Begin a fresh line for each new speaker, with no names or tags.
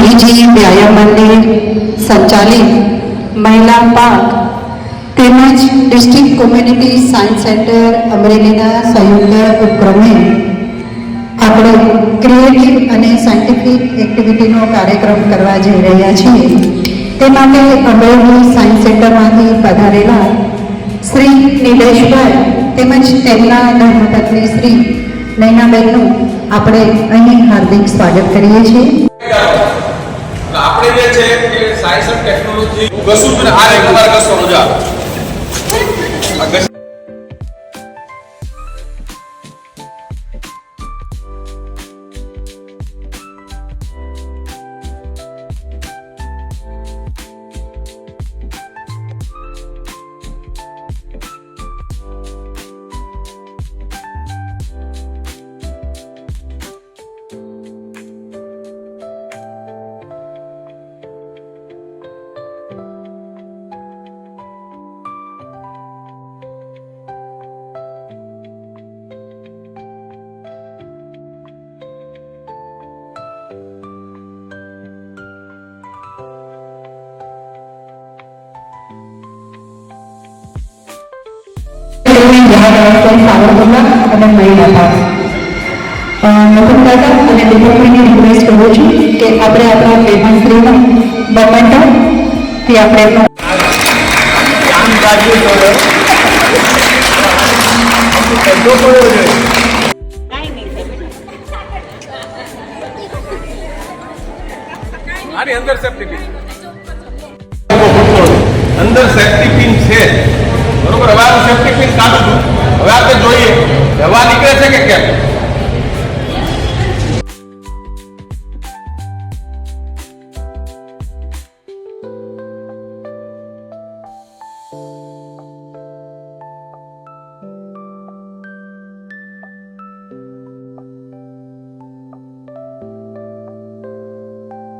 ગાંધીજી વ્યાયામ મંદિર સંચાલિત મહિલા પાર્ક તેમજ ડિસ્ટ્રિક્ટ કોમ્યુનિટી સાયન્સ સેન્ટર અમરેલીના સંયુક્ત ઉપક્રમે આપણે ક્રિએટિવ અને સાયન્ટિફિક એક્ટિવિટીનો કાર્યક્રમ કરવા જઈ રહ્યા છીએ. તે માટે અમરેલી સાયન્સ સેન્ટરમાંથી પધારેલા શ્રી નિલેશભાઈ તેમજ તેમના ધર્મપત્ની શ્રી નૈનાબેનનું આપણે અહીં હાર્દિક સ્વાગત કરીએ છીએ.
આપણે જે છે કે સાયન્સ અને ટેકનોલોજી કશું જ આ એક તમારે કશું મજા
અને મહિલા પાર્ક મોહન દાદા અને દીપકભાઈને રિક્વેસ્ટ કરું છું કે આપણે આપણા મહેમાનશ્રીનો મોમેન્ટથી આપણે એમનો
આની અંદર સેફ્ટી પિન અંદર સેફ્ટી પિન છે બરોબર. હવે આ સેફ્ટી પિન કાઢું છું. હવે આપણે જોઈએ હવા નીકળે છે કે કેમ.